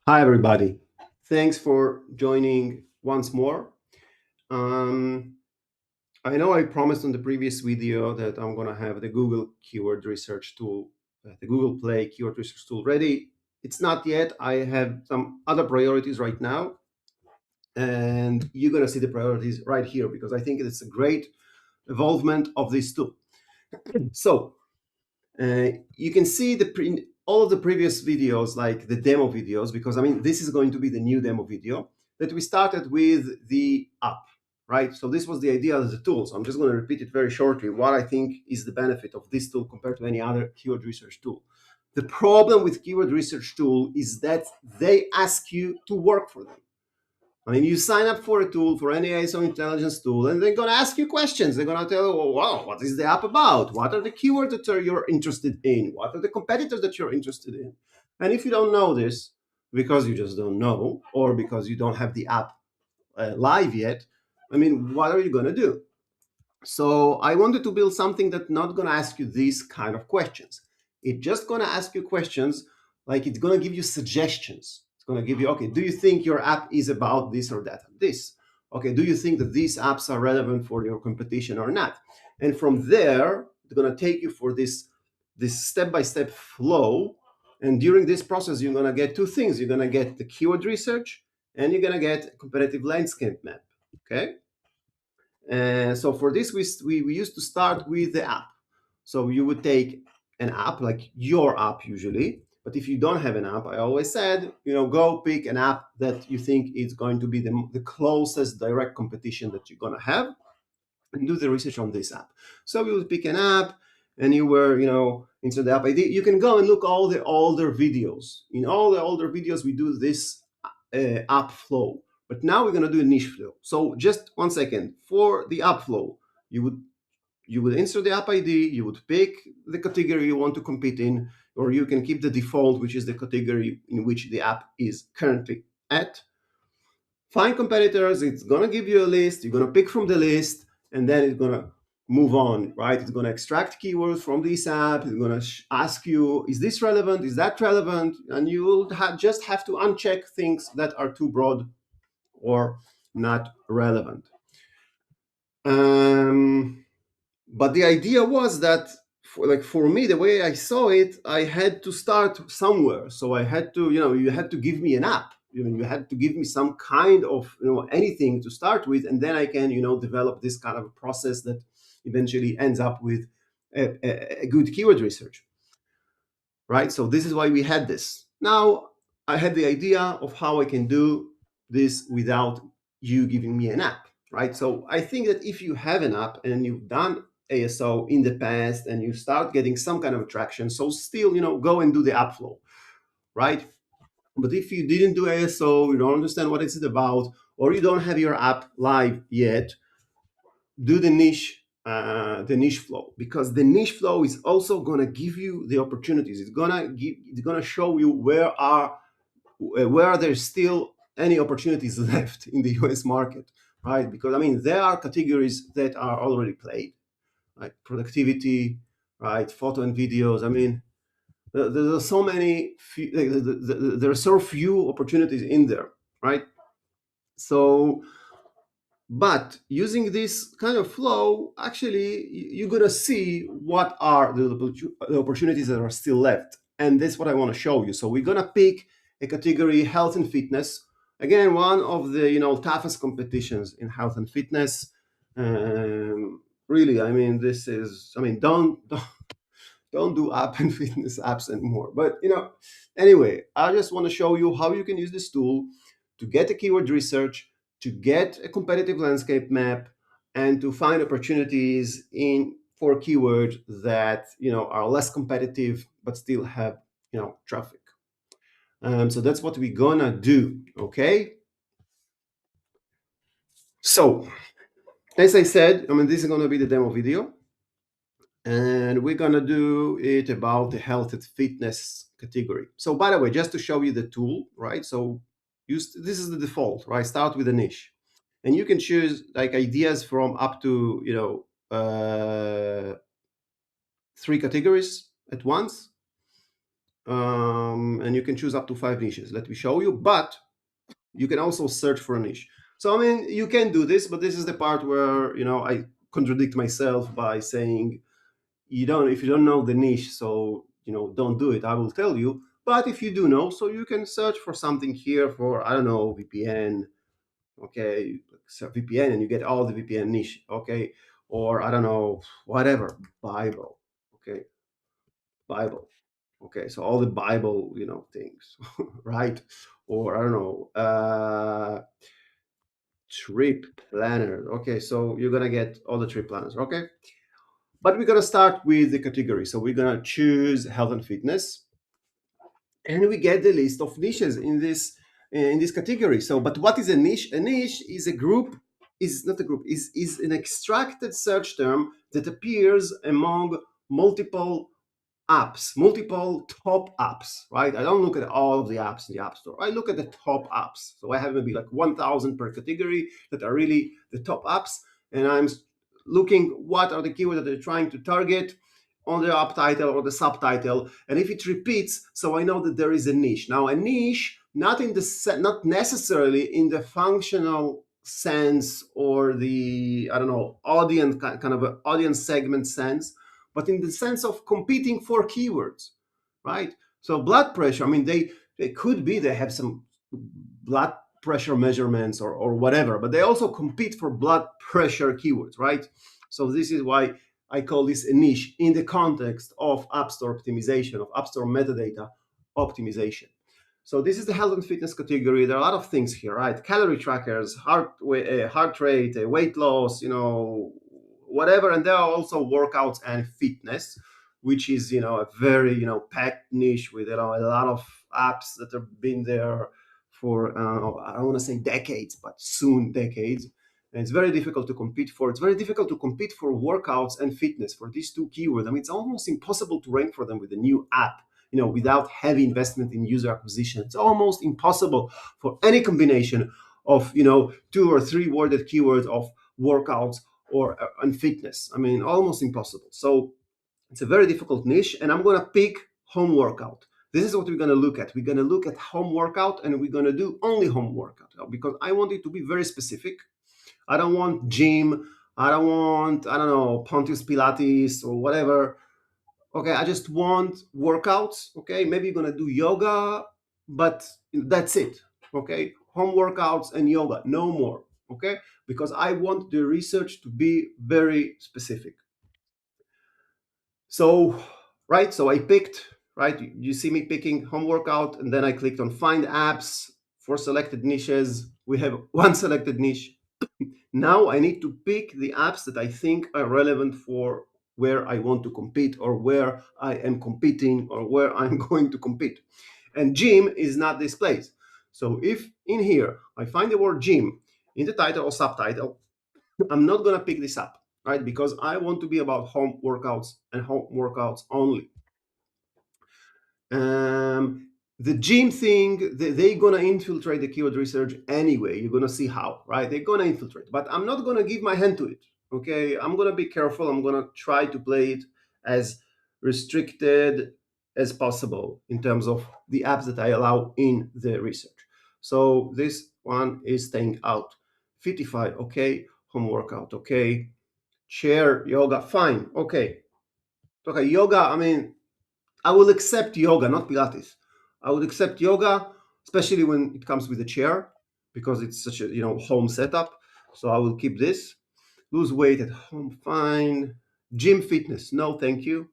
Hi, everybody. Thanks for joining once more. Um, I know I promised on the previous video that I'm going to have the Google keyword research tool, the Google Play keyword research tool ready. It's not yet. I have some other priorities right now. And you're going to see the priorities right here because I think it's a great evolvement of this tool. So you can see all of the previous videos, like the demo videos, because I mean, this is going to be the new demo video that we started with the app, right? So this was the idea of the tool. So I'm just going to repeat it very shortly, what I think is the benefit of this tool compared to any other keyword research tool. The problem with keyword research tool is that they ask you to work for them. I mean, you sign up for a tool, for any ASO intelligence tool, and they're going to ask you questions. They're going to tell you, well, wow, what is the app about? What are the keywords that you're interested in? What are the competitors that you're interested in? And if you don't know this, because you just don't know, or because you don't have the app live yet, I mean, what are you going to do? So I wanted to build something that's not going to ask you these kind of questions. It's just going to ask you questions like it's going to give you suggestions. It's going to give you, okay, do you think your app is about this or that and this? Okay, do you think that these apps are relevant for your competition or not? And from there, it's going to take you for this step-by-step flow. And during this process, you're going to get two things. You're going to get the keyword research and you're going to get a competitive landscape map. Okay. So for this, we used to start with the app. So you would take an app, like your app usually. But if you don't have an app, I always said, go pick an app that you think is going to be the closest direct competition that you're going to have and do the research on this app. So you would pick an app and you were, into the app ID. You can go and look all the older videos. In all the older videos, we do this app flow. But now we're going to do a niche flow. So just 1 second. For the app flow, you would insert the app ID, you would pick the category you want to compete in, or you can keep the default, which is the category in which the app is currently at. Find competitors, it's going to give you a list, you're going to pick from the list, and then it's going to move on, right? It's going to extract keywords from this app, it's going to ask you, is this relevant, is that relevant? And you will just have to uncheck things that are too broad or not relevant. But the idea was that for me, the way I saw it, I had to start somewhere. So I had to, you had to give me an app. You had to give me some kind of, anything to start with, and then I can, develop this kind of a process that eventually ends up with a good keyword research, right? So this is why we had this. Now I had the idea of how I can do this without you giving me an app, right? So I think that if you have an app and you've done ASO in the past and you start getting some kind of attraction, so still, go and do the app flow, right? But if you didn't do ASO, you don't understand what it's about, or you don't have your app live yet, do the niche flow, because the niche flow is also going to give you the opportunities. It's going to show you where are there still any opportunities left in the US market, right? Because I mean, there are categories that are already played, like productivity, right? Photo and videos. I mean, there are so many, there are so few opportunities in there, right? So, but using this kind of flow, actually, you're going to see what are the opportunities that are still left. And that's what I want to show you. So we're going to pick a category, health and fitness. Again, one of the toughest competitions in health and fitness. Really, I mean, don't do app and fitness apps anymore. But anyway, I just want to show you how you can use this tool to get a keyword research, to get a competitive landscape map, and to find opportunities for keywords that are less competitive but still have traffic. So that's what we're gonna do. Okay. So as I said, I mean, this is gonna be the demo video. And we're gonna do it about the health and fitness category. So by the way, just to show you the tool, right? So this is the default, right? Start with a niche, and you can choose like ideas from up to 3 categories at once. and you can choose up to 5 niches. Let me show you. But you can also search for a niche. So I mean, you can do this, but this is the part where I contradict myself by saying you don't if you don't know the niche, so don't do it. I will tell you. But if you do know, so you can search for something here for, I don't know, VPN. Okay, so VPN, and you get all the VPN niche. Okay, or I don't know, whatever, Bible. Okay, Bible. Okay, so all the Bible, things, right? Or I don't know, trip planner. Okay, so you're gonna get all the trip planners. Okay, but we're gonna start with the category. So we're gonna choose health and fitness, and we get the list of niches in this category. So, but what is a niche? A niche is a group. Is not a group. Is an extracted search term that appears among multiple apps, multiple top apps, right? I don't look at all of the apps in the App Store. I look at the top apps. So I have maybe like 1,000 per category that are really the top apps. And I'm looking what are the keywords that they're trying to target on the app title or the subtitle. And if it repeats, so I know that there is a niche. Now, a niche, not necessarily in the functional sense or the, I don't know, audience kind of an audience segment sense, but in the sense of competing for keywords, right? So blood pressure, I mean, they could be, they have some blood pressure measurements or whatever, but they also compete for blood pressure keywords, right? So this is why I call this a niche in the context of App Store optimization, of App Store metadata optimization. So this is the health and fitness category. There are a lot of things here, right? Calorie trackers, heart rate, weight loss, whatever. And there are also workouts and fitness, which is a very packed niche with a lot of apps that have been there for I don't want to say decades, but soon decades. And it's very difficult to compete for. It's very difficult to compete for workouts and fitness for these two keywords. I mean, it's almost impossible to rank for them with a new app, without heavy investment in user acquisition. It's almost impossible for any combination of, 2 or 3 worded keywords of workouts or and fitness. I mean, almost impossible. So it's a very difficult niche, and I'm going to pick home workout. This is what we're going to look at. We're going to look at home workout, and we're going to do only home workout because I want it to be very specific. I don't want gym. I don't want, I don't know, Pontius Pilates or whatever. Okay, I just want workouts. Okay, maybe you're gonna do yoga, but that's it. Okay, home workouts and yoga, no more. Okay, because I want the research to be very specific. So, right, so I picked, right, you see me picking home workout, and then I clicked on find apps for selected niches. We have one selected niche. Now I need to pick the apps that I think are relevant for where I want to compete or where I am competing or where I'm going to compete. And gym is not this place. So if in here I find the word gym in the title or subtitle, I'm not going to pick this up, right? Because I want to be about home workouts and home workouts only. Um, the gym thing, they're gonna infiltrate the keyword research anyway. You're gonna see how, right? They're gonna infiltrate, but I'm not gonna give my hand to it. Okay, I'm gonna be careful. I'm gonna try to play it as restricted as possible in terms of the apps that I allow in the research. So this one is staying out. Fitify, okay. Home workout, okay. Chair yoga, fine, okay. Okay, yoga. I mean, I will accept yoga, not Pilates. I would accept yoga, especially when it comes with a chair, because it's such a home setup. So I will keep this. Lose weight at home, fine. Gym fitness, no, thank you.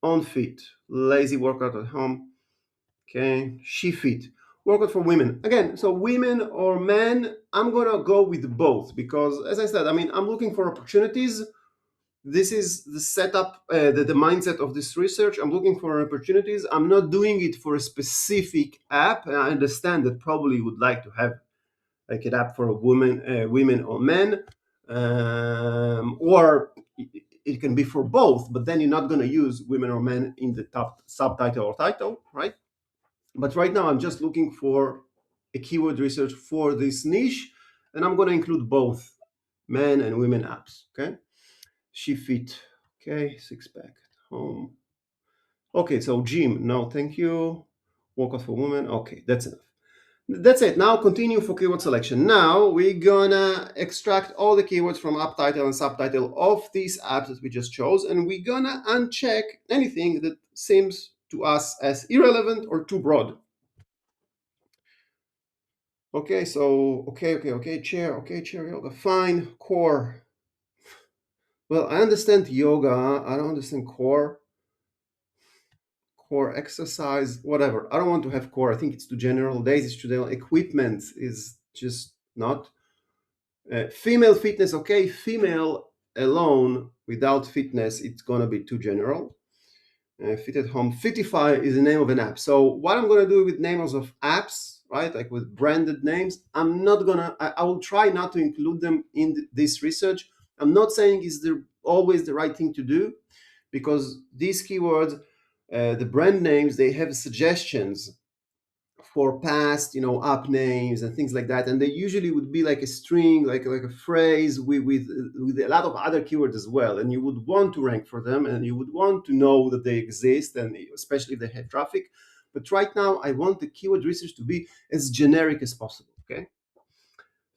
On fit, lazy workout at home. Okay, she fit, workout for women. Again, so women or men, I'm gonna go with both because, as I said, I mean, I'm looking for opportunities. This is the setup, the mindset of this research. I'm looking for opportunities. I'm not doing it for a specific app. And I understand that probably you would like to have like an app for a women or men, or it can be for both. But then you're not going to use women or men in the top subtitle or title, right? But right now, I'm just looking for a keyword research for this niche, and I'm going to include both men and women apps. Okay. She fit, okay, six pack at home. Okay, so gym, no, thank you. Workout for women. Okay, that's enough. That's it. Now continue for keyword selection. Now we're gonna extract all the keywords from app title and subtitle of these apps that we just chose, and we're gonna uncheck anything that seems to us as irrelevant or too broad. Okay, so okay, chair yoga, fine, core. Well, I understand yoga. I don't understand core exercise, whatever. I don't want to have core. I think it's too general. Days is too general. Equipment is just not. Female fitness, okay. Female alone without fitness, it's gonna be too general. Fit at home. Fitify is the name of an app. So what I'm gonna do with names of apps, right? Like with branded names, I'm not gonna. I will try not to include them in this research. I'm not saying is the always the right thing to do, because these keywords, the brand names, they have suggestions for past, app names and things like that, and they usually would be like a string, like a phrase with a lot of other keywords as well, and you would want to rank for them, and you would want to know that they exist, and especially if they have traffic. But right now I want the keyword research to be as generic as possible. Okay,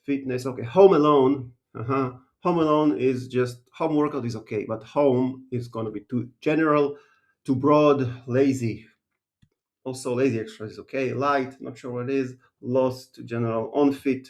fitness, okay. Home alone, home alone is just home workout is okay, but home is going to be too general, too broad. Lazy, also lazy exercise is okay. Light, not sure what it is. Lost to general. On fit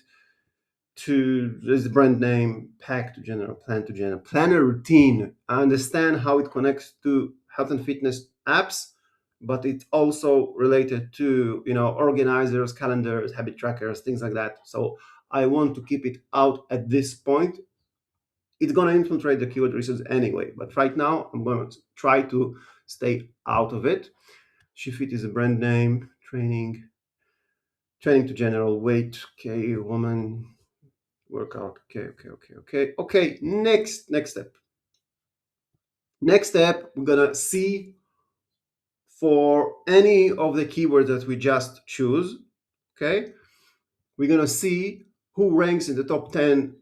to this brand name. Pack to general. Plan to general. Planner routine. I understand how it connects to health and fitness apps, but it's also related to organizers, calendars, habit trackers, things like that. So I want to keep it out at this point. It's gonna infiltrate the keyword research anyway, but right now I'm gonna try to stay out of it. SheFit is a brand name. Training to general. Weight, okay. Woman, workout, okay. Next step, we're gonna see for any of the keywords that we just choose. Okay, we're gonna see who ranks in the top 10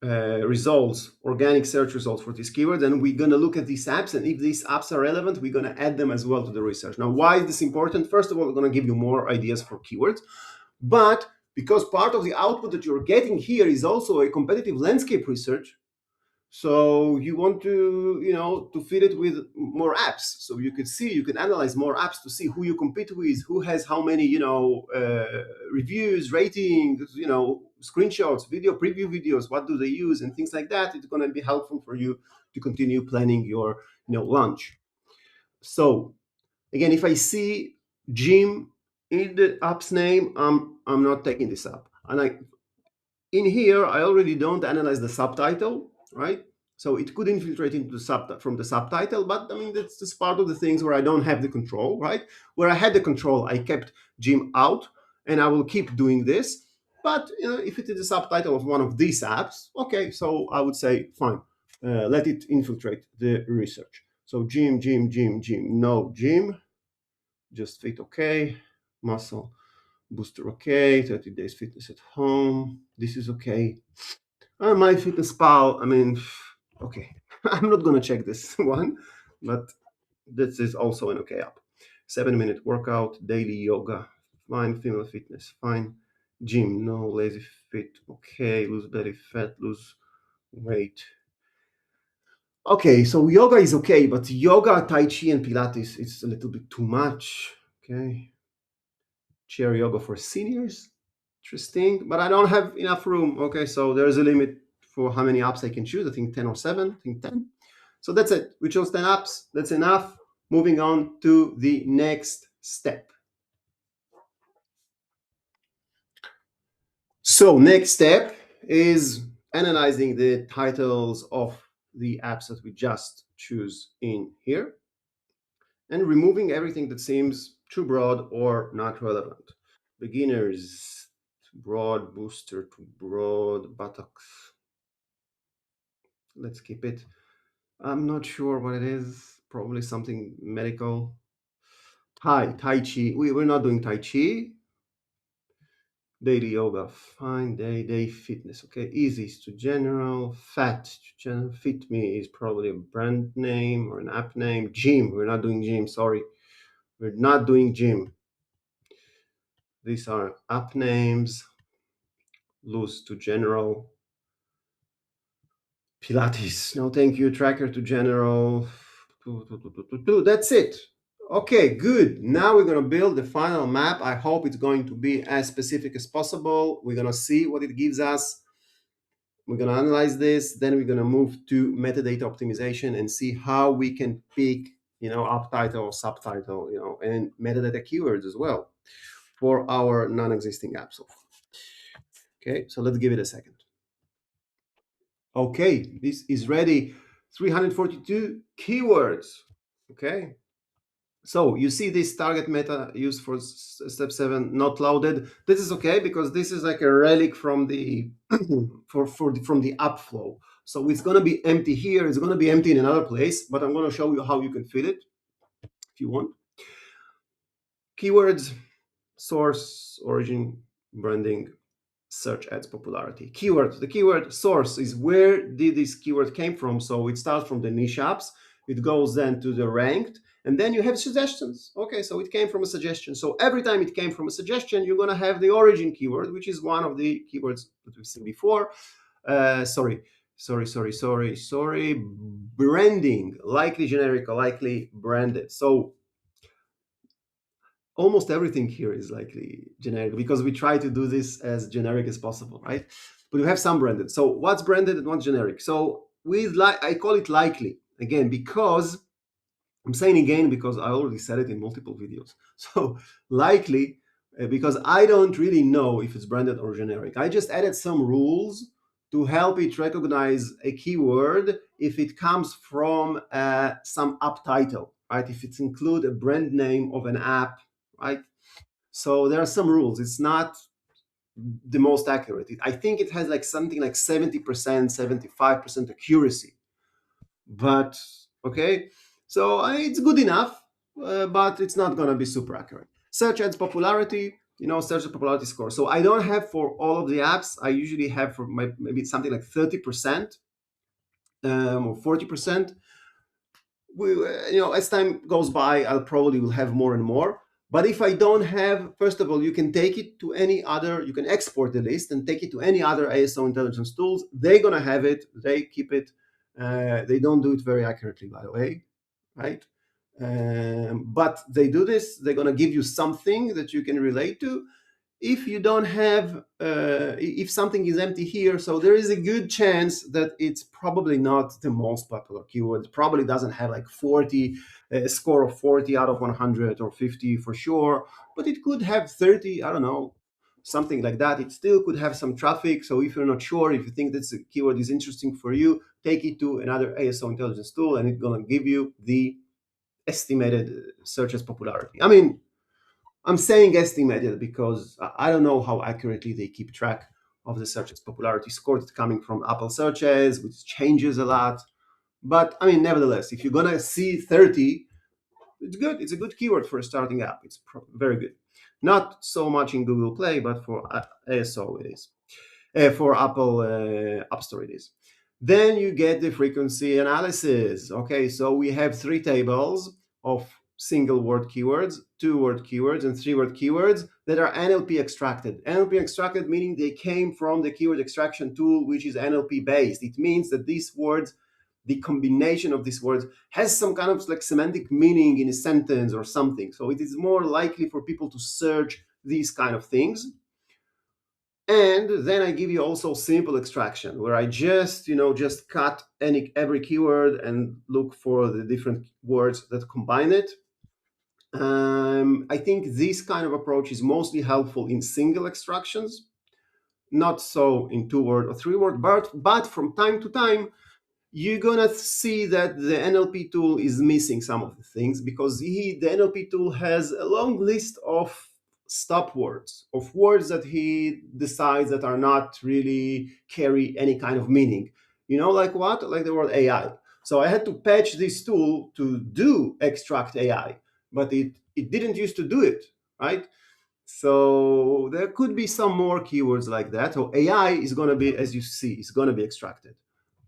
results, organic search results for these keywords, and we're gonna look at these apps, and if these apps are relevant, we're gonna add them as well to the research. Now, why is this important? First of all, we're gonna give you more ideas for keywords, but because part of the output that you're getting here is also a competitive landscape research, so you want to fit it with more apps, so you can analyze more apps to see who you compete with, who has how many reviews, ratings, screenshots, video preview videos, what do they use, and things like that. It's going to be helpful for you to continue planning your launch. So again, if I see gym in the app's name, I'm not taking this up. And in here, I already don't analyze the subtitle, right? So it could infiltrate into from the subtitle, but I mean, that's just part of the things where I don't have the control, right? Where I had the control, I kept gym out, and I will keep doing this. But if it is a subtitle of one of these apps, okay, so I would say fine, let it infiltrate the research. So gym, no gym, just fit, okay, muscle booster, okay, 30 days fitness at home, this is okay. My fitness pal, I mean, okay. I'm not gonna check this one, but this is also an okay app. 7-minute workout, daily yoga, fine. Female fitness, fine. Gym, no. Lazy fit, okay. Lose belly fat, lose weight. Okay, so yoga is okay, but yoga, Tai Chi, and Pilates, it's a little bit too much. Okay. Chair yoga for seniors, interesting, but I don't have enough room. Okay, so there's a limit for how many apps I can choose. I think 10 or 7. I think 10. So that's it. We chose 10 apps. That's enough. Moving on to the next step. So next step is analyzing the titles of the apps that we just choose in here and removing everything that seems too broad or not relevant. Beginners, too broad. Booster, too broad. Buttocks, let's keep it. I'm not sure what it is. Probably something medical. Tai Chi. We're not doing Tai Chi. Daily yoga, fine. Day fitness. Okay, easy is to general. Fat to general. Fit me is probably a brand name or an app name. Gym. We're not doing gym. Sorry, we're not doing gym. These are app names. Loose to general. Pilates. No, thank you. Tracker to general. That's it. Okay, good. Now we're going to build the final map. I hope it's going to be as specific as possible. We're going to see what it gives us. We're going to analyze this. Then we're going to move to metadata optimization and see how we can pick, up title or subtitle, and metadata keywords as well for our non-existing apps. Okay, so let's give it a second. Okay, this is ready. 342 keywords. Okay, so you see this target meta used for step 7 not loaded. This is okay because this is like a relic from the from the app flow. So it's going to be empty here. It's going to be empty in another place, but I'm going to show you how you can fill it if you want. Keywords, source, origin, branding, search ads popularity. Keyword, the keyword source is where did this keyword came from. So it starts from the niche apps, it goes then to the ranked, and then you have suggestions. Okay, so it came from a suggestion. So every time it came from a suggestion, you're going to have the origin keyword, which is one of the keywords that we've seen before. Sorry, branding, likely generic or likely branded. So almost everything here is likely generic because we try to do this as generic as possible, right? But we have some branded. So what's branded and what's generic? So I call it likely again because I'm saying again because I already said it in multiple videos. So likely because I don't really know if it's branded or generic. I just added some rules to help it recognize a keyword if it comes from some app title, right? If it's include a brand name of an app, right? So there are some rules. It's not the most accurate. I think it has like something like 70%, 75% accuracy. But okay, so it's good enough, but it's not going to be super accurate. Search ads popularity, search the popularity score. So I don't have for all of the apps. I usually have for maybe something like 30% or 40%. As time goes by, I'll probably will have more and more. But if I don't have, first of all, you can take it to any other, you can export the list and take it to any other ASO intelligence tools. They're going to have it, they keep it. They don't do it very accurately, by the way, right? But they do this, they're going to give you something that you can relate to. If you don't have, if something is empty here, so there is a good chance that it's probably not the most popular keyword. It probably doesn't have like 40, a score of 40 out of 100 or 50 for sure, but it could have 30, I don't know, something like that. It still could have some traffic. So if you're not sure, if you think that the keyword is interesting for you, take it to another ASO intelligence tool and it's going to give you the estimated search as popularity. I mean, I'm saying estimated because I don't know how accurately they keep track of the search's popularity score that's coming from Apple searches, which changes a lot. But I mean, nevertheless, if you're gonna see 30, it's good. It's a good keyword for a starting app. It's very good. Not so much in Google Play, but for ASO it is. For Apple App Store it is. Then you get the frequency analysis. Okay, so we have 3 tables of single word keywords, 2-word keywords, and 3-word keywords that are NLP extracted. NLP extracted meaning they came from the keyword extraction tool, which is NLP based. It means that these words, the combination of these words has some kind of like semantic meaning in a sentence or something. So it is more likely for people to search these kind of things. And then I give you also simple extraction where I just cut every keyword and look for the different words that combine it. I think this kind of approach is mostly helpful in single extractions, not so in 2-word or 3-word, but from time to time, you're gonna see that the NLP tool is missing some of the things because the NLP tool has a long list of stop words, of words that he decides that are not really carry any kind of meaning. Like what? Like the word AI. So I had to patch this tool to do extract AI, but it didn't used to do it, right? So there could be some more keywords like that. So AI is going to be, as you see, is going to be extracted,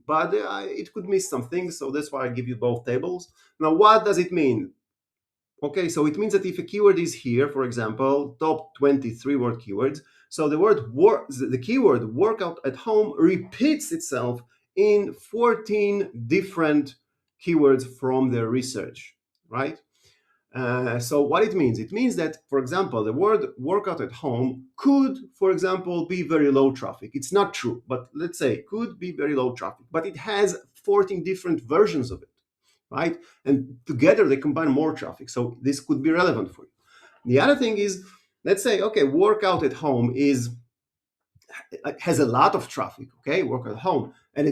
but it could miss some things. So that's why I give you both tables. Now, what does it mean? Okay, so it means that if a keyword is here, for example, top 23 word keywords, so the keyword workout at home repeats itself in 14 different keywords from the research, right? So what it means? It means that, for example, the word workout at home could, for example, be very low traffic. It's not true, but let's say could be very low traffic, but it has 14 different versions of it, right? And together they combine more traffic. So this could be relevant for you. The other thing is, let's say, okay, workout at home has a lot of traffic, okay, work at home, and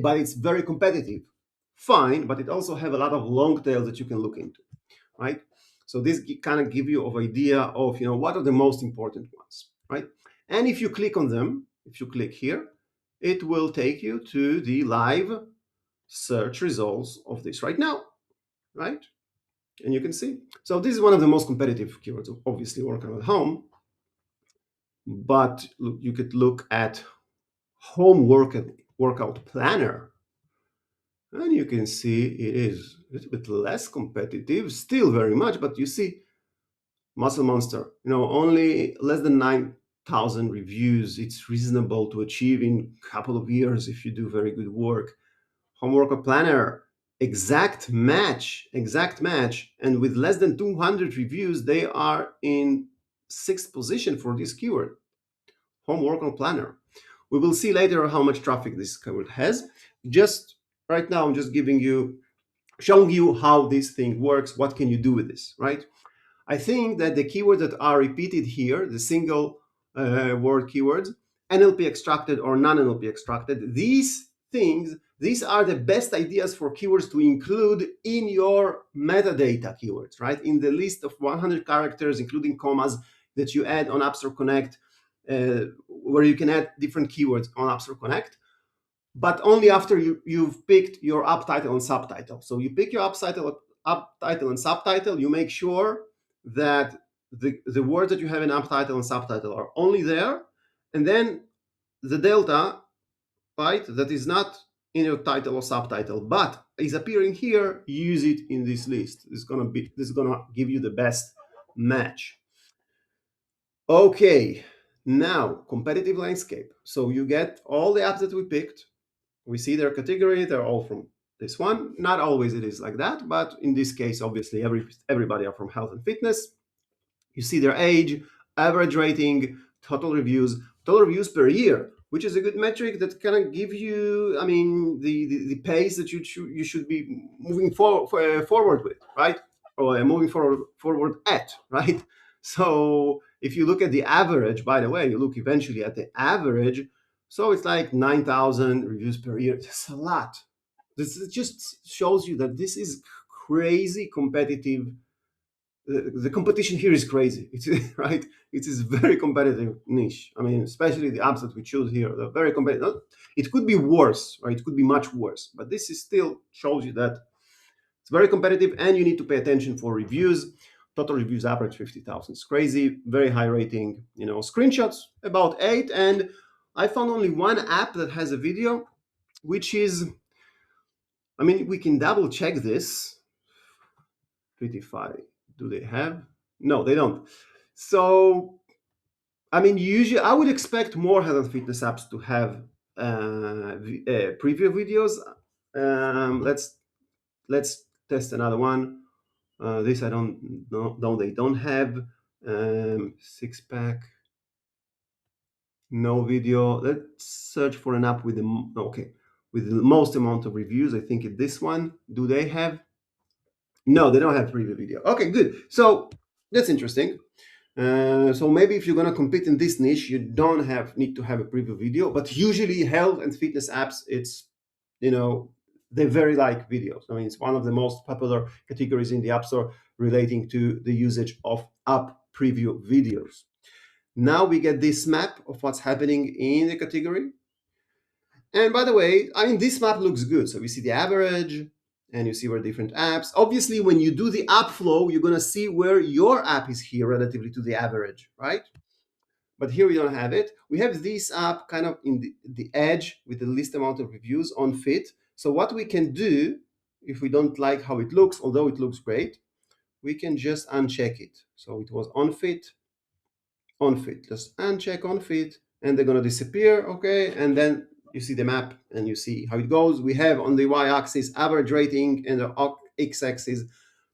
but it's very competitive. Fine, but it also have a lot of long tails that you can look into, right? So this kind of give you an idea of what are the most important ones, right? And if you click on them, if you click here, it will take you to the live search results of this right now, right? And you can see. So this is one of the most competitive keywords, obviously working at home. But look, you could look at home workout planner, and you can see it is a little bit less competitive, still very much, but you see Muscle Monster, only less than 9,000 reviews. It's reasonable to achieve in a couple of years if you do very good work. Home workout planner, exact match, and with less than 200 reviews, they are in sixth position for this keyword. Home workout planner. We will see later how much traffic this keyword has. Just right now, I'm just showing you how this thing works. What can you do with this, right? I think that the keywords that are repeated here, the single word keywords, NLP extracted or non-NLP extracted, these are the best ideas for keywords to include in your metadata keywords, right? In the list of 100 characters, including commas, that you add on App Store Connect, where you can add different keywords on App Store Connect, but only after you've picked your app title and subtitle. So you pick your app title and subtitle, you make sure that the words that you have in app title and subtitle are only there, and then the delta, right, that is not in your title or subtitle but is appearing here, use it in this list. This is gonna give you the best match. Okay, now competitive landscape. So you get all the apps that we picked. We see their category, they're all from this one. Not always it is like that, but in this case, obviously everybody are from health and fitness. You see their age, average rating, total reviews per year, which is a good metric that kind of give you, I mean, the pace that you should be moving forward with, right? Or moving forward at, right? So if you look at the average, by the way, you look eventually at the average, so it's like 9,000 reviews per year. That's a lot. This just shows you that this is crazy competitive. The competition here is crazy. It's right. It is very competitive niche. I mean, especially the apps that we choose here, they're very competitive. It could be worse, right? It could be much worse, but this is still shows you that it's very competitive, and you need to pay attention for reviews. Total reviews average 50,000. It's crazy. Very high rating. Screenshots about 8, and I found only one app that has a video, which is, I mean, we can double check this. 55. Do they have? No, they don't. So, I mean, usually I would expect more health and fitness apps to have preview videos. Let's test another one. This I don't know. No, they don't have. Six pack. No video. Let's search for an app with with the most amount of reviews. I think it's this one. Do they have? No, they don't have preview video. Okay, good. So that's interesting. So maybe if you're gonna compete in this niche, you don't need to have a preview video. But usually, health and fitness apps, it's they very like videos. I mean, it's one of the most popular categories in the App Store relating to the usage of app preview videos. Now we get this map of what's happening in the category. And by the way, I mean, this map looks good. So we see the average, and you see where different apps. Obviously, when you do the app flow, you're going to see where your app is here relatively to the average, right? But here we don't have it. We have this app kind of in the edge with the least amount of reviews on fit. So what we can do, if we don't like how it looks, although it looks great, we can just uncheck it. So it was on fit, just uncheck on fit, and they're gonna disappear, okay? And then you see the map and you see how it goes. We have on the y-axis average rating and the x-axis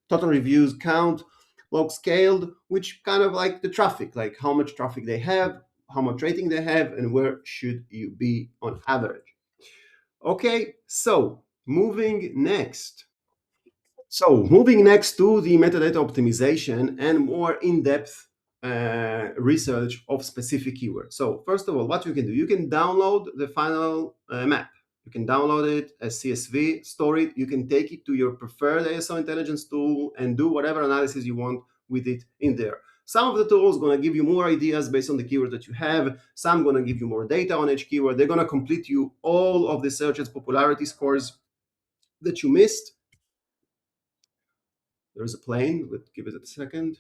total reviews count, log scaled, which kind of like the traffic, like how much traffic they have, how much rating they have, and where should you be on average. Okay, so moving next. So moving next to the metadata optimization and more in-depth research of specific keywords. So first of all, what you can do, you can download the final map. You can download it as CSV, store it. You can take it to your preferred ASO intelligence tool and do whatever analysis you want with it in there. Some of the tools going to give you more ideas based on the keyword that you have. Some going to give you more data on each keyword. They're going to complete you all of the searches popularity scores that you missed. There's a plane. Let's give it a second.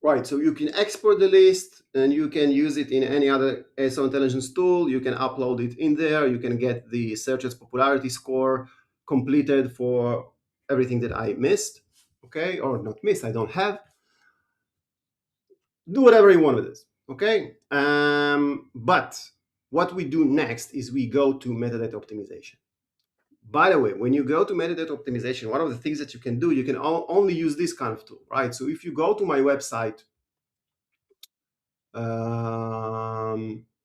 Right, so you can export the list and you can use it in any other ASO intelligence tool. You can upload it in there. You can get the searches popularity score completed for everything that I missed, okay, or not missed, I don't have. Do whatever you want with this, okay? But what we do next is we go to metadata optimization. By the way, when you go to metadata optimization, one of the things that you can do, you can only use this kind of tool, right? So if you go to my website,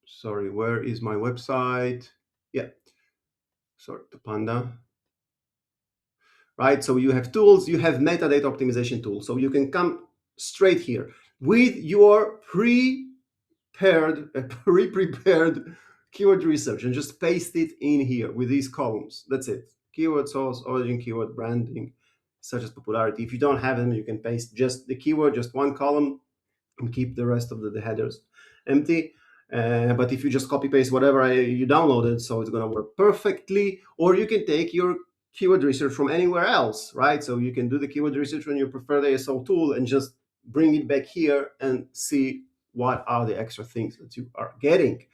sorry, where is my website? Yeah, sorry, the Panda. Right, so you have tools, you have metadata optimization tools. So you can come straight here with your pre-prepared keyword research and just paste it in here with these columns. That's it. Keyword source, origin, keyword branding, such as popularity. If you don't have them, you can paste just the keyword, just one column, and keep the rest of the headers empty. But if you just copy paste whatever you downloaded, so it's going to work perfectly. Or you can take your keyword research from anywhere else, right? So you can do the keyword research on your preferred ASO tool and just bring it back here and see what are the extra things that you are getting.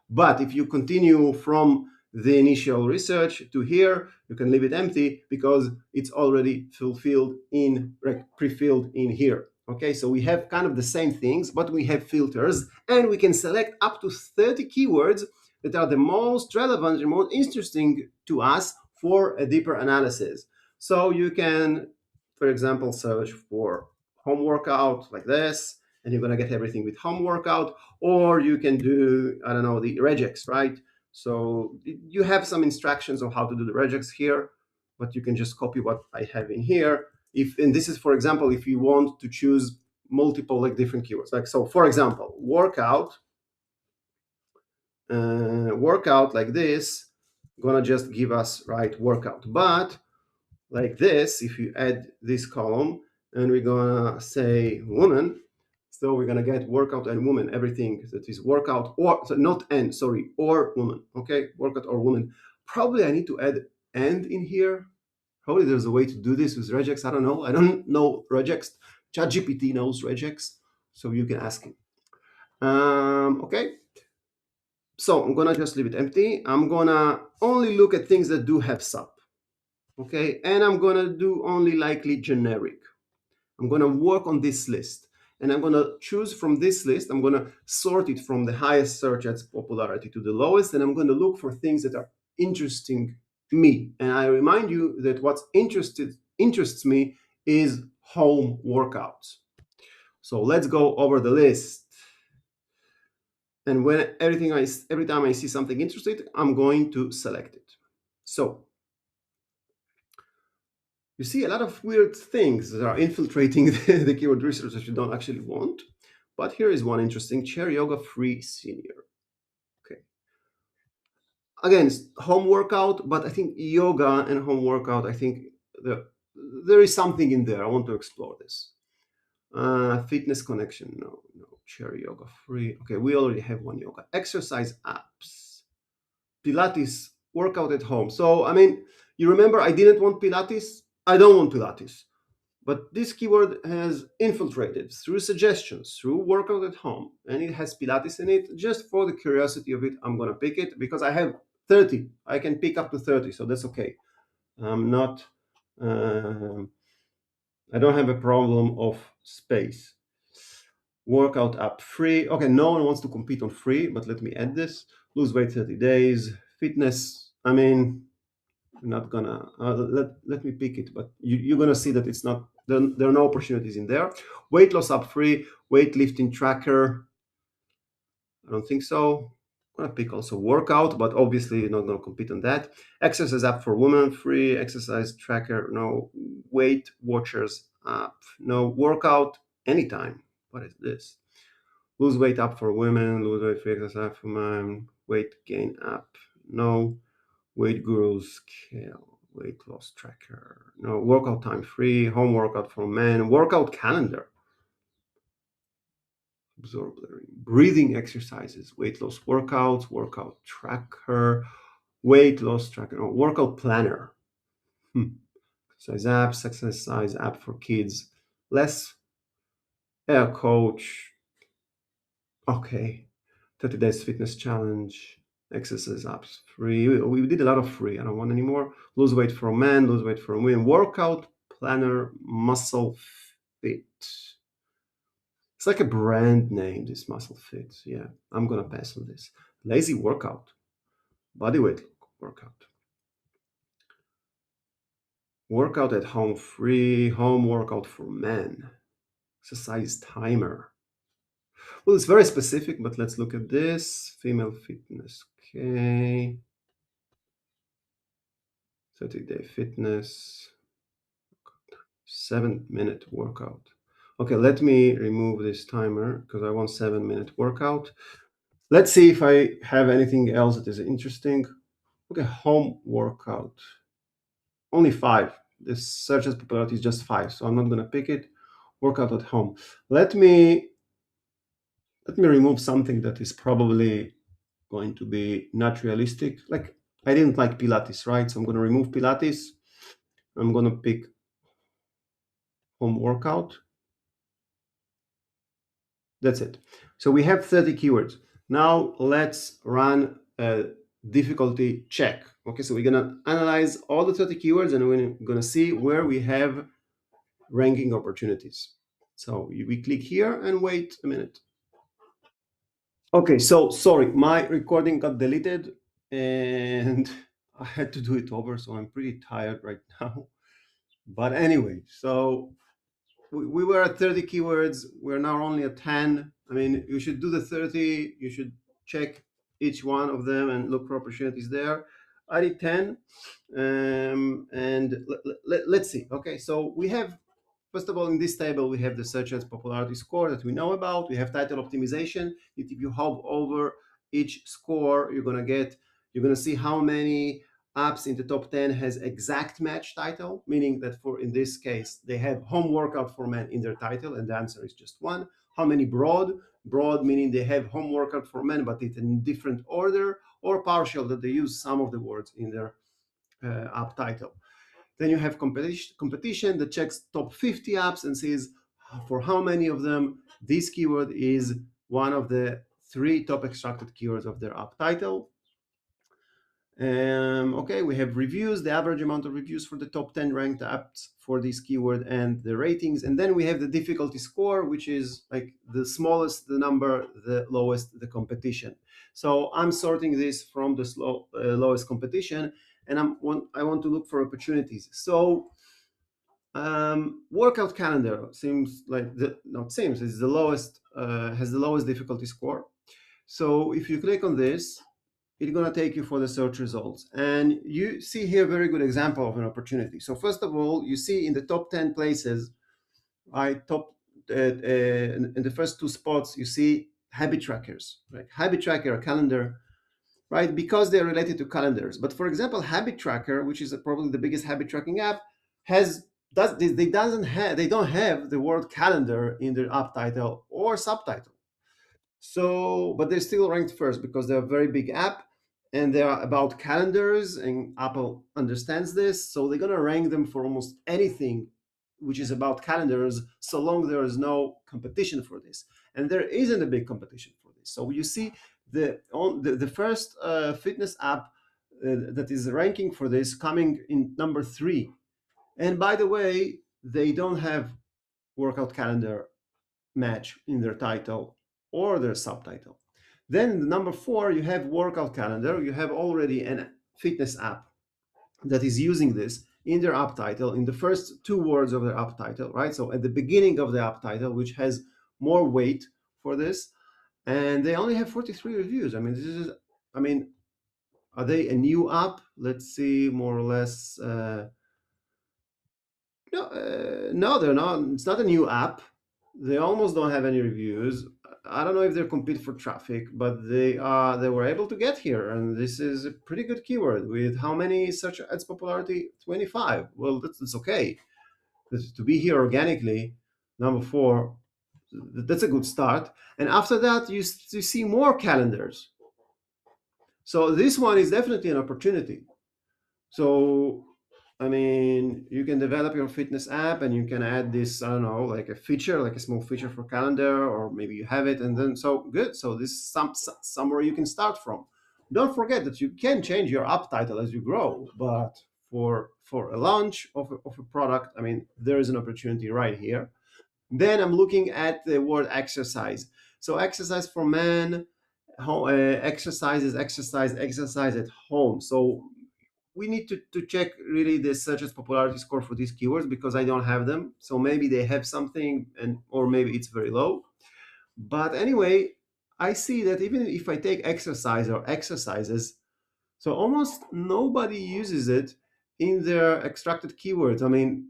But if you continue from the initial research to here, you can leave it empty because it's already fulfilled in, pre-filled in here. Okay, so we have kind of the same things, but we have filters and we can select up to 30 keywords that are the most relevant and most interesting to us for a deeper analysis. So you can, for example, search for home workout like this, and you're going to get everything with home workout. Or you can do, I don't know, the regex, right? So you have some instructions on how to do the regex here, but you can just copy what I have in here. And this is, for example, if you want to choose multiple like different keywords. Like, so for example, workout like this, gonna just give us right workout. But like this, if you add this column and we're gonna say woman, so we're gonna get workout and woman, everything that is workout or so not and sorry or woman. Okay, workout or woman. Probably I need to add and in here. Probably there's a way to do this with regex. I don't know. I don't know regex. ChatGPT knows regex, so you can ask him. Okay. So I'm gonna just leave it empty. I'm gonna only look at things that do have sub. Okay, and I'm gonna do only likely generic. I'm gonna work on this list and I'm gonna choose from this list. I'm gonna sort it from the highest search as popularity to the lowest, and I'm gonna look for things that are interesting me. And I remind you that what interests me is home workouts. So let's go over the list. And when every time I see something interesting, I'm going to select it. So you see a lot of weird things that are infiltrating the keyword research that you don't actually want. But here is one interesting: chair yoga free senior. Okay. Again, it's home workout, but I think yoga and home workout, I think there is something in there. I want to explore this. Fitness connection, no. chair yoga free. Okay, we already have one yoga. Exercise apps. Pilates, workout at home. So, I mean, you remember I didn't want Pilates? I don't want Pilates. But this keyword has infiltrated through suggestions, through workout at home, and it has Pilates in it. Just for the curiosity of it, I'm going to pick it because I have 30. I can pick up to 30, so that's okay. I'm not, um I don't have a problem of space. Workout app free. Okay, no one wants to compete on free, but let me add this. Lose weight 30 days. Fitness. I mean, I'm not gonna let me pick it, but you're gonna see that it's not there are no opportunities in there. Weight loss app free. Weightlifting tracker. I don't think so. I'm gonna pick also workout, but obviously you're not gonna compete on that. Exercise app for women free. Exercise tracker no. Weight watchers app no. Workout anytime. What is this? Lose weight app for women. Lose weight free exercise app for men. Weight gain app no. Weight guru scale. Weight loss tracker no. Workout time free. Home workout for men. Workout calendar. Absorb learning, breathing exercises, weight loss workouts, workout tracker, weight loss tracker, no, workout planner, exercise apps, exercise app for kids, less air coach, okay, 30 days fitness challenge, exercise apps free. We did a lot of free. I don't want any more. Lose weight for men, lose weight for women, workout planner, muscle fit. It's like a brand name, this muscle fit. Yeah, I'm gonna pass on this. Lazy workout, bodyweight workout. Workout at home free, home workout for men. Exercise timer. Well, it's very specific, but let's look at this. Female fitness. Okay. 30-day fitness. 7-minute workout. Okay, let me remove this timer because I want 7-minute workout. Let's see if I have anything else that is interesting. Okay, home workout. Only 5. This search as popularity is just 5, so I'm not going to pick it. Workout at home. Let me remove something that is probably going to be not realistic. Like I didn't like Pilates, right? So I'm going to remove Pilates. I'm going to pick home workout. That's it. So we have 30 keywords. Now let's run a difficulty check. Okay, so we're going to analyze all the 30 keywords and we're going to see where we have ranking opportunities. So we click here and wait a minute. Okay, so sorry, my recording got deleted and I had to do it over, so I'm pretty tired right now. But anyway, so we were at 30 keywords. We're now only at 10. I mean, you should do the 30. You should check each one of them and look for opportunities there. I did 10. And let's see. Okay, so we have, first of all, in this table, we have the search as popularity score that we know about. We have title optimization. If you hover over each score, you're gonna see how many apps in the top 10 has exact match title, meaning that for in this case, they have home workout for men in their title, and the answer is just one. How many broad meaning they have home workout for men, but it's in different order, or partial that they use some of the words in their app title. Then you have competition that checks top 50 apps and says for how many of them this keyword is one of the 3 top extracted keywords of their app title. Okay, we have reviews, the average amount of reviews for the top 10 ranked apps for this keyword and the ratings. And then we have the difficulty score, which is like the smallest the number, the lowest the competition. So I'm sorting this from the lowest competition, and I want to look for opportunities. So workout calendar seems like is the lowest, has the lowest difficulty score. So if you click on this, it's going to take you for the search results. And you see here a very good example of an opportunity. So first of all, you see in the top 10 places, in the first 2 spots, you see habit trackers, right? Habit tracker, a calendar, right? Because they're related to calendars. But for example, habit tracker, which is probably the biggest habit tracking app, they don't have the word calendar in their app title or subtitle. So, but they're still ranked first because they're a very big app and they are about calendars, and Apple understands this. So they're going to rank them for almost anything which is about calendars, so long there is no competition for this. And there isn't a big competition for this. So you see the first fitness app that is ranking for this coming in number three. And by the way, they don't have workout calendar match in their title or their subtitle. Then number four, you have workout calendar. You have already a fitness app that is using this in their app title, in the first two words of their app title, right? So at the beginning of the app title, which has more weight for this, and they only have 43 reviews. I mean, this is, I mean, are they a new app? Let's see, more or less. No, they're not. It's not a new app. They almost don't have any reviews. I don't know if they compete for traffic, but they were able to get here, and this is a pretty good keyword. With how many search ads popularity? 25. Well, that's okay. To be here organically, number four, that's a good start. And after that, you see more calendars. So this one is definitely an opportunity. So, I mean, you can develop your fitness app and you can add this, I don't know, like a feature, like a small feature for calendar, or maybe you have it and then so good. So this is somewhere you can start from. Don't forget that you can change your app title as you grow, but for a launch of a product, I mean, there is an opportunity right here. Then I'm looking at the word exercise. So exercise for men, exercise at home. So we need to check really the searches popularity score for these keywords because I don't have them. So maybe they have something, and or maybe it's very low. But anyway, I see that even if I take exercise or exercises, so almost nobody uses it in their extracted keywords. I mean,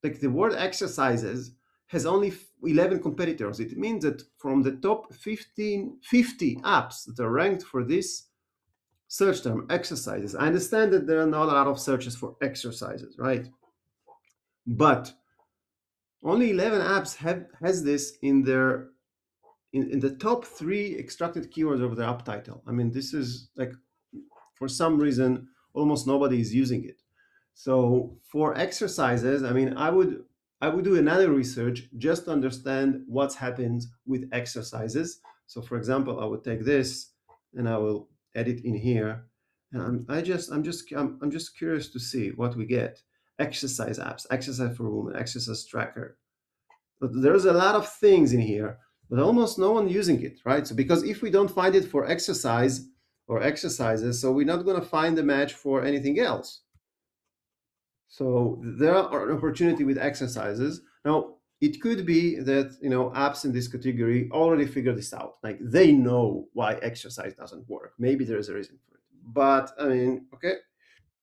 like the word exercises has only 11 competitors. It means that from the top 50 apps that are ranked for this search term exercises, I understand that there are not a lot of searches for exercises, right? But only 11 apps has this in their in the top three extracted keywords of their app title. I mean, this is like, for some reason, almost nobody is using it. So for exercises, I mean, I would do another research just to understand what's happened with exercises. So for example, I would take this and I will edit in here. And I'm just curious to see what we get. Exercise apps, exercise for women, exercise tracker. But there's a lot of things in here, but almost no one using it, right? So because if we don't find it for exercise or exercises, so we're not going to find a match for anything else. So there are an opportunity with exercises. Now, it could be that apps in this category already figured this out. Like they know why exercise doesn't work. Maybe there is a reason for it. But I mean, okay,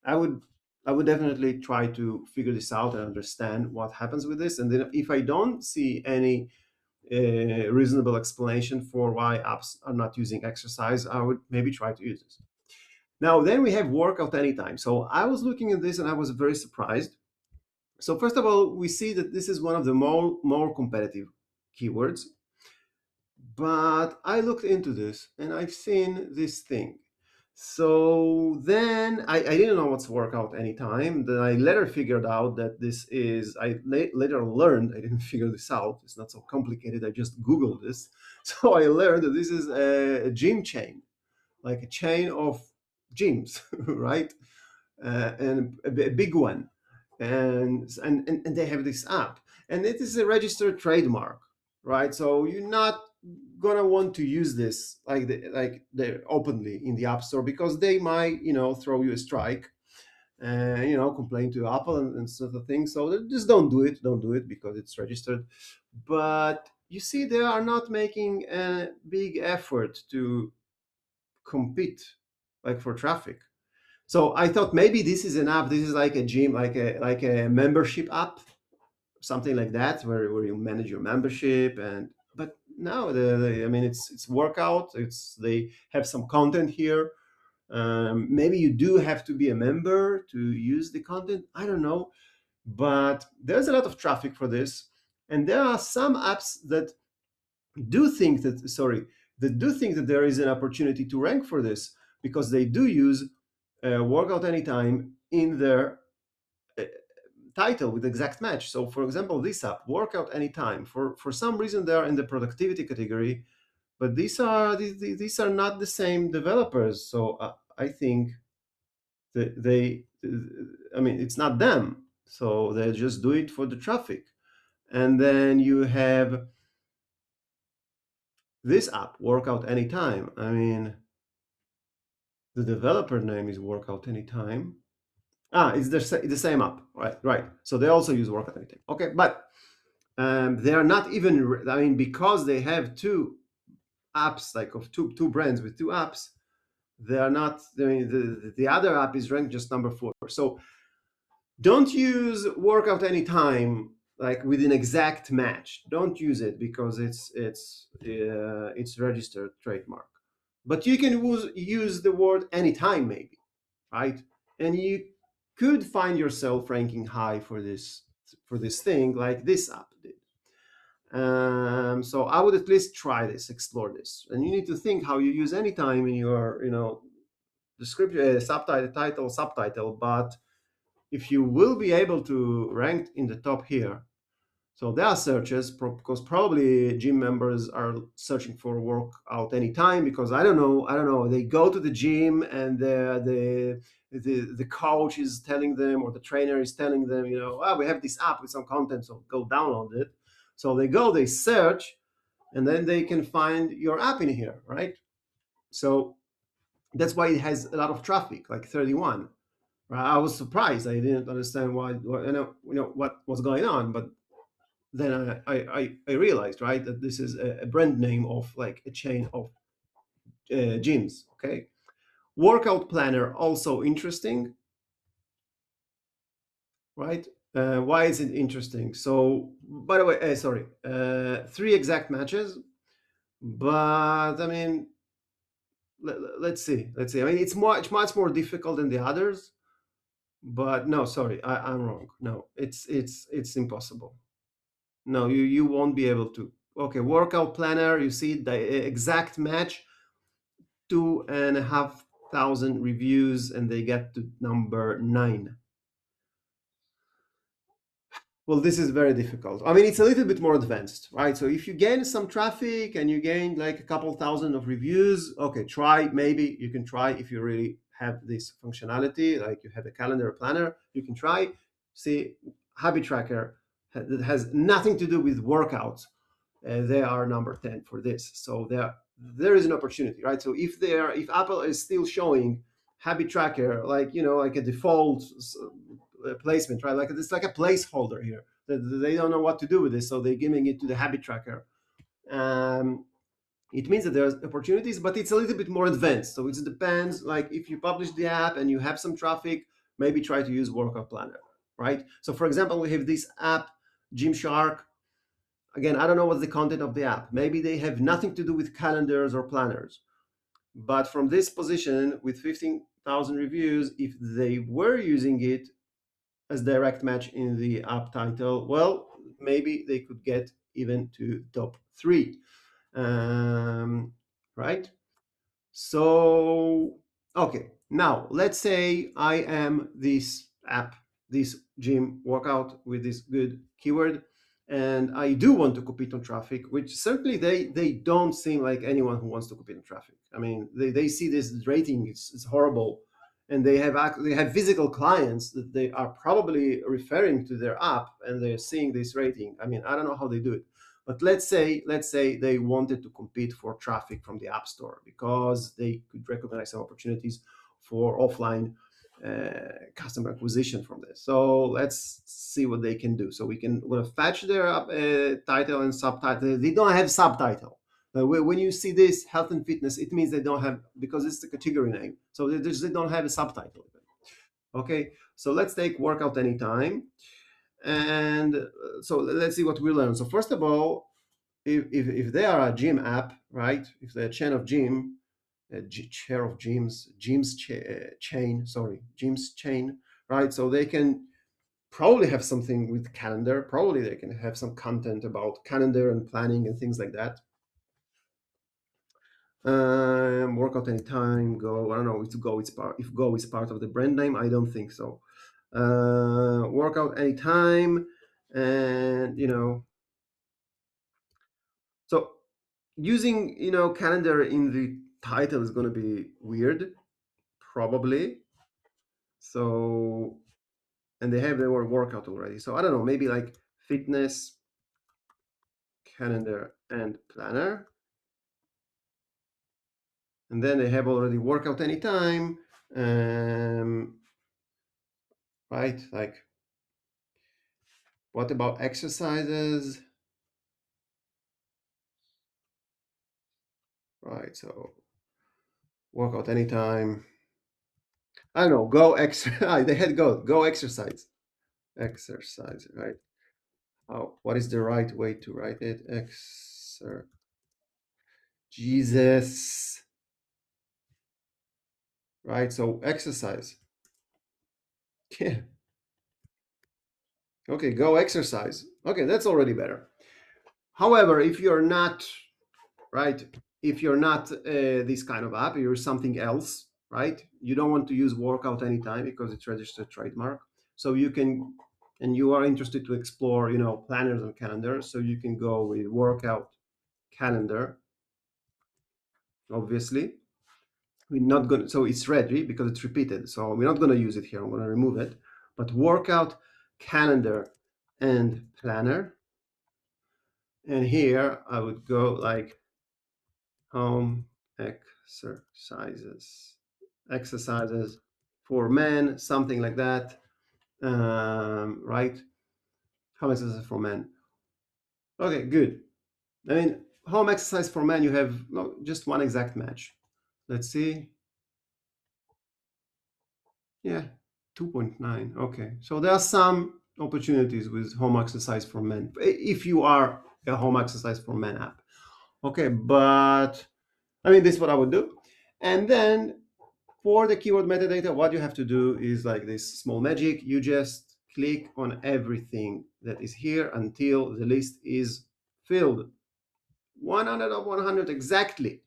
I would I would definitely try to figure this out and understand what happens with this. And then if I don't see any reasonable explanation for why apps are not using exercise, I would maybe try to use this. Now, then we have workout anytime. So I was looking at this and I was very surprised. So first of all, we see that this is one of the more competitive keywords. But I looked into this and I've seen this thing. So then I didn't know what's workout anytime. Then I later figured out that this is, later learned, I didn't figure this out. It's not so complicated. I just Googled this. So I learned that this is a gym chain, like a chain of gyms, right? And a big one, and they have this app, and it is a registered trademark, right? So you're not gonna want to use this like they openly in the app store because they might throw you a strike and complain to Apple and sort of thing. So just don't do it because it's registered. But you see, they are not making a big effort to compete like for traffic. So I thought maybe this is an app. This is like a gym, like a membership app, something like that, where you manage your membership. And but no, I mean it's workout. They have some content here. Maybe you do have to be a member to use the content. I don't know, but there's a lot of traffic for this, and there are some apps that do think that. Sorry. they do think that there is an opportunity to rank for this because they do use workout anytime in their uh, title with exact match. So, for example, this app, workout anytime, for some reason they are in the productivity category, but these are not the same developers. So I think that I mean, it's not them. So they just do it for the traffic. And then you have this app, Workout Anytime. I mean, the developer name is Workout Anytime. It's the same app, right? Right. So they also use Workout Anytime. Okay, but they are not even. I mean, because they have two apps, like of two brands with two apps, they are not. I mean, the other app is ranked just number 4. So don't use Workout Anytime like with an exact match. Don't use it because it's registered trademark. But you can use the word anytime, maybe, right? And you could find yourself ranking high for this thing like this app did. So I would at least try this, explore this, and you need to think how you use anytime in your description, subtitle, title, subtitle. But if you will be able to rank in the top here, so there are searches because probably gym members are searching for workout anytime because I don't know. They go to the gym and the coach is telling them or the trainer is telling them, we have this app with some content, so go download it. So they go, they search, and then they can find your app in here, right? So that's why it has a lot of traffic, like 31. Right? I was surprised. I didn't understand what was going on, but then I realized, right, that this is a brand name of like a chain of gyms. Okay, workout planner also interesting, right? Why is it interesting? So, by the way, sorry, 3 exact matches, but I mean, let's see, I mean, it's much more difficult than the others, but no, sorry, I'm wrong. No, it's impossible. No, you won't be able to. Okay, workout planner. You see the exact match, 2,500 reviews, and they get to number 9. Well, this is very difficult. I mean, it's a little bit more advanced, right? So if you gain some traffic and you gain like a couple thousand of reviews, okay, try. Maybe you can try if you really have this functionality, like you have a calendar planner. You can try. See, habit tracker that has nothing to do with workouts. They are number 10 for this. So there is an opportunity, right? So if Apple is still showing habit tracker like like a default placement, right? Like it's like a placeholder here. They don't know what to do with this, so they're giving it to the habit tracker. Um, it means that there's opportunities, but it's a little bit more advanced. So it depends. Like if you publish the app and you have some traffic, maybe try to use Workout Planner, right? So for example, we have this app, Gymshark. Again, I don't know what's the content of the app. Maybe they have nothing to do with calendars or planners. But from this position, with 15,000 reviews, if they were using it as direct match in the app title, well, maybe they could get even to top 3. Um, right? So, okay, now let's say I am this app, this gym workout with this good keyword, and I do want to compete on traffic, which certainly they don't seem like anyone who wants to compete on traffic. I mean, they see this rating, it's horrible, and they have physical clients that they are probably referring to their app, and they're seeing this rating. I mean, I don't know how they do it. But let's say they wanted to compete for traffic from the App Store because they could recognize some opportunities for offline customer acquisition from this. So let's see what they can do. So we're gonna fetch their title and subtitle. They don't have subtitle. When you see this health and fitness, it means they don't have, because it's the category name. So they don't have a subtitle. Okay, so let's take workout anytime. And so let's see what we learn. So first of all, if they are a gym app, right? If they're a chain of gym, chair of gyms, chain, sorry, gyms chain, right? So they can probably have something with calendar. Probably they can have some content about calendar and planning and things like that. Workout anytime. Go. I don't know. It's Go. It's part. If Go is part of the brand name, I don't think so. Workout anytime, and so using calendar in the title is going to be weird, probably. So, and they have the word workout already. So I don't know. Maybe like fitness calendar and planner, and then they have already workout anytime. Um, right? Like, what about exercises? Right. So workout anytime. I don't know. Go exercise. They had go exercise. Exercise. Right. Oh, what is the right way to write it? Jesus. Right. So exercise. Yeah. Okay. Go exercise. Okay. That's already better. However, if you're not right, if you're not this kind of app, you're something else, right? You don't want to use workout anytime because it's registered trademark. So you can, and you are interested to explore, planners and calendars. So you can go with workout calendar. Obviously, we're not going to, so it's ready because it's repeated. So we're not going to use it here. I'm going to remove it. But workout calendar and planner. And here I would go like home exercises for men, something like that. Right? Home exercise for men. Okay, good. I mean, home exercise for men, you have no, just one exact match. Let's see. Yeah, 2.9. Okay. So there are some opportunities with home exercise for men if you are a home exercise for men app. Okay, but I mean, this is what I would do. And then for the keyword metadata, what you have to do is like this small magic. You just click on everything that is here until the list is filled. 100 of 100 exactly.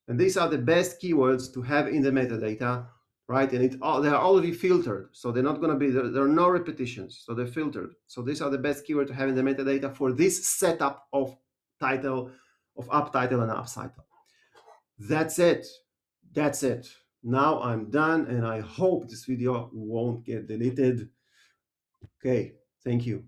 And these are the best keywords to have in the metadata, right? And they are already filtered. So they're not going to be, there are no repetitions. So they're filtered. So these are the best keywords to have in the metadata for this setup of title, of up title and up title. That's it. That's it. Now I'm done, and I hope this video won't get deleted. Okay, thank you.